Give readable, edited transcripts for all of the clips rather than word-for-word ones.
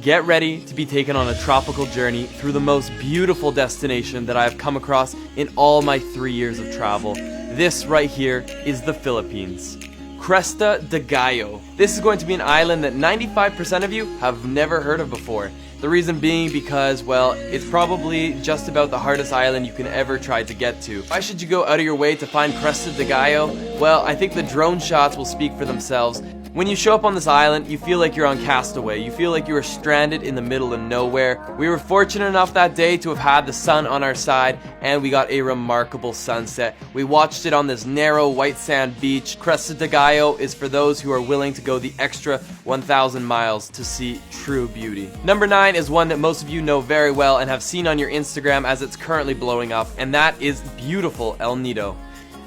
Get ready to be taken on a tropical journey through the most beautiful destination that I have come across in all my 3 years of travel. This right here is the Philippines. Cresta de Gallo. This is going to be an island that 95% of you have never heard of before. The reason being because, well, it's probably just about the hardest island you can ever try to get to. Why should you go out of your way to find Cresta de Gallo? Well, I think the drone shots will speak for themselves. When you show up on this island, you feel like you're on Castaway. You feel like you are stranded in the middle of nowhere. We were fortunate enough that day to have had the sun on our side, and we got a remarkable sunset. We watched it on this narrow white sand beach. Cresta de Gallo is for those who are willing to go the extra 1,000 miles to see true beauty. Number 9 is one that most of you know very well and have seen on your Instagram as it's currently blowing up, and that is beautiful El Nido.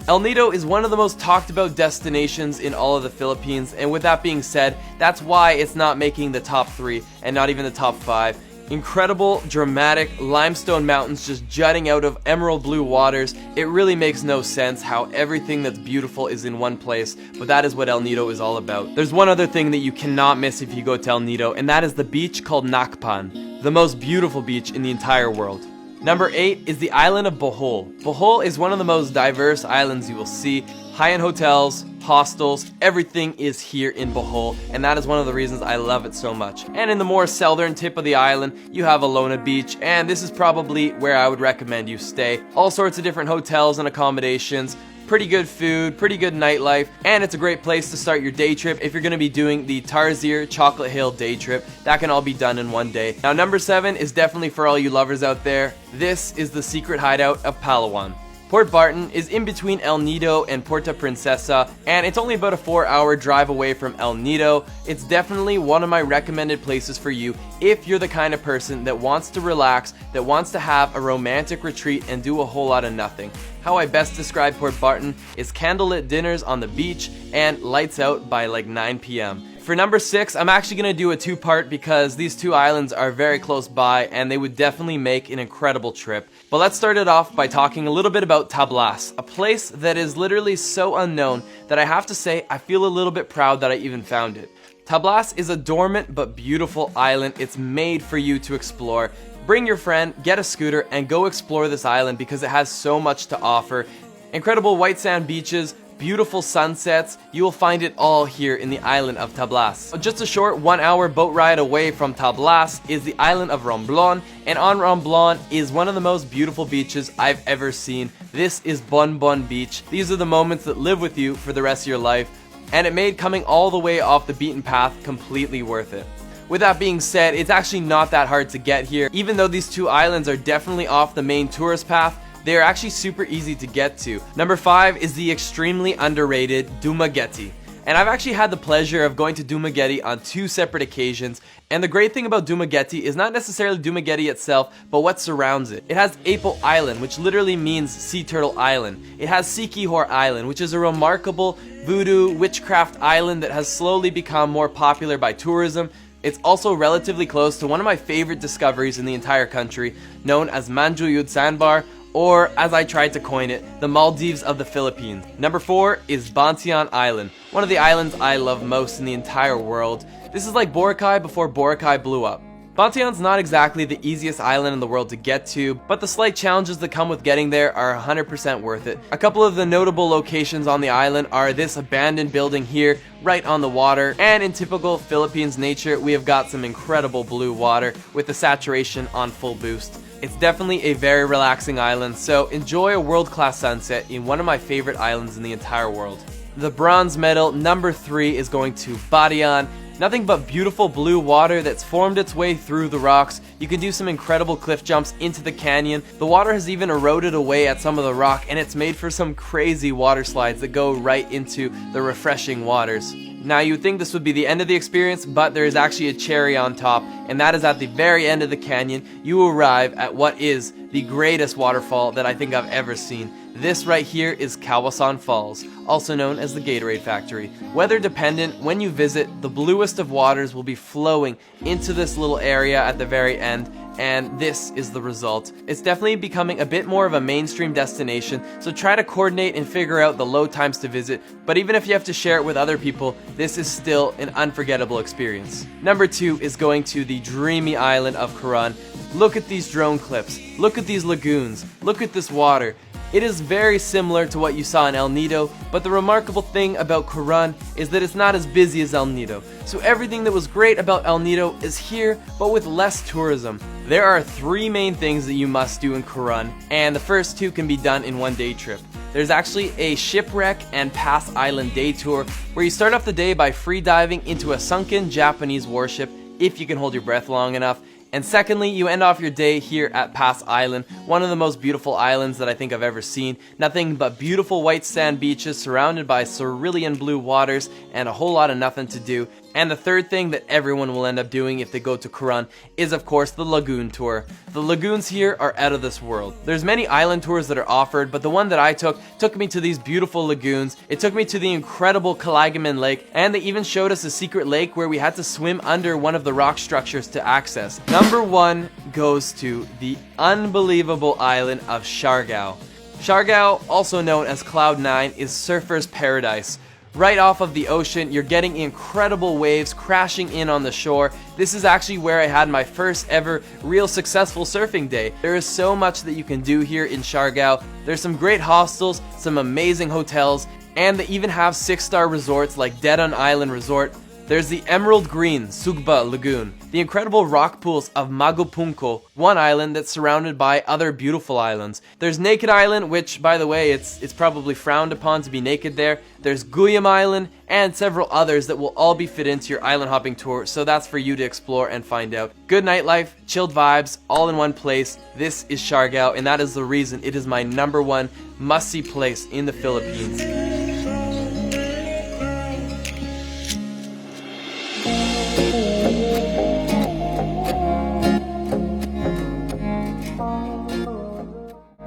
El Nido is one of the most talked about destinations in all of the Philippines, and with that being said, that's why it's not making the top 3 and not even the top 5. Incredible, dramatic limestone mountains just jutting out of emerald blue waters. It really makes no sense how everything that's beautiful is in one place, but that is what El Nido is all about. There's one other thing that you cannot miss if you go to El Nido, and that is the beach called Nacpan, the most beautiful beach in the entire world. Number 8 is the island of Bohol. Bohol is one of the most diverse islands you will see. High-end hotels, hostels, everything is here in Bohol, and that is one of the reasons I love it so much. And in the more southern tip of the island, you have Alona Beach, and this is probably where I would recommend you stay. All sorts of different hotels and accommodations. Pretty good food, pretty good nightlife, and it's a great place to start your day trip if you're going to be doing the Tarsier Chocolate Hill day trip. That can all be done in one day. Now, number 7 is definitely for all you lovers out there. This is the secret hideout of Palawan. Port Barton is in between El Nido and Puerto Princesa, and it's only about a 4-hour drive away from El Nido. It's definitely one of my recommended places for you if you're the kind of person that wants to relax, that wants to have a romantic retreat and do a whole lot of nothing. How I best describe Port Barton is candlelit dinners on the beach and lights out by like 9 p.m. For number 6, I'm actually going to do a 2-part because these 2 islands are very close by and they would definitely make an incredible trip. But let's start it off by talking a little bit about Tablas, a place that is literally so unknown that I have to say I feel a little bit proud that I even found it. Tablas is a dormant but beautiful island. It's made for you to explore. Bring your friend, get a scooter, and go explore this island because it has so much to offer. Incredible white sand beaches, beautiful sunsets, you will find it all here in the island of Tablas. Just a short 1-hour boat ride away from Tablas is the island of Romblon, and on Romblon is one of the most beautiful beaches I've ever seen. This is Bon Bon Beach. These are the moments that live with you for the rest of your life, and it made coming all the way off the beaten path completely worth it. With that being said, it's actually not that hard to get here. Even though these 2 islands are definitely off the main tourist path, they are actually super easy to get to. Number 5 is the extremely underrated Dumaguete. And I've actually had the pleasure of going to Dumaguete on 2 separate occasions. And the great thing about Dumaguete is not necessarily Dumaguete itself, but what surrounds it. It has Apo Island, which literally means Sea Turtle Island. It has Siquijor Island, which is a remarkable voodoo witchcraft island that has slowly become more popular by tourism. It's also relatively close to one of my favorite discoveries in the entire country, known as Manjuyud Sandbar, or as I tried to coin it, the Maldives of the Philippines. Number 4 is Bantian Island, one of the islands I love most in the entire world. This is like Boracay before Boracay blew up. Bantian's not exactly the easiest island in the world to get to, but the slight challenges that come with getting there are 100% worth it. A couple of the notable locations on the island are this abandoned building here, right on the water, and in typical Philippines nature, we have got some incredible blue water with the saturation on full boost. It's definitely a very relaxing island, so enjoy a world-class sunset in one of my favorite islands in the entire world. The bronze medal, number 3, is going to Barian. Nothing but beautiful blue water that's formed its way through the rocks. You can do some incredible cliff jumps into the canyon. The water has even eroded away at some of the rock, and it's made for some crazy water slides that go right into the refreshing waters. Now, you would think this would be the end of the experience, but there is actually a cherry on top, and that is at the very end of the canyon, you arrive at what is the greatest waterfall that I think I've ever seen. This right here is Kawasan Falls, also known as the Gatorade Factory. Weather dependent, when you visit, the bluest of waters will be flowing into this little area at the very end, and this is the result. It's definitely becoming a bit more of a mainstream destination, so try to coordinate and figure out the low times to visit, but even if you have to share it with other people, this is still an unforgettable experience. Number 2 is going to the dreamy island of Coron. Look at these drone clips, look at these lagoons, look at this water. It is very similar to what you saw in El Nido, but the remarkable thing about Coron is that it's not as busy as El Nido. So everything that was great about El Nido is here, but with less tourism. There are 3 main things that you must do in Coron, and the first 2 can be done in one day trip. There's actually a shipwreck and Pass Island day tour, where you start off the day by free diving into a sunken Japanese warship, if you can hold your breath long enough. And secondly, you end off your day here at Pass Island, one of the most beautiful islands that I think I've ever seen. Nothing but beautiful white sand beaches surrounded by cerulean blue waters and a whole lot of nothing to do. And the third thing that everyone will end up doing if they go to Coron is of course the lagoon tour. The lagoons here are out of this world. There's many island tours that are offered, but the one that I took me to these beautiful lagoons. It took me to the incredible Calagiman Lake, and they even showed us a secret lake where we had to swim under one of the rock structures to access. Number 1 goes to the unbelievable island of Siargao. Siargao, also known as Cloud 9, is surfers' paradise. Right off of the ocean, you're getting incredible waves crashing in on the shore. This is actually where I had my first ever real successful surfing day. There is so much that you can do here in Siargao. There's some great hostels, some amazing hotels, and they even have 6-star resorts like Dedan Island Resort. There's the emerald green Sugba Lagoon, the incredible rock pools of Magopunko, one island that's surrounded by other beautiful islands. There's Naked Island, which, by the way, it's probably frowned upon to be naked there. There's Guyam Island, and several others that will all be fit into your island hopping tour, so that's for you to explore and find out. Good nightlife, chilled vibes, all in one place. This is Siargao, and that is the reason it is my number 1 must-see place in the Philippines.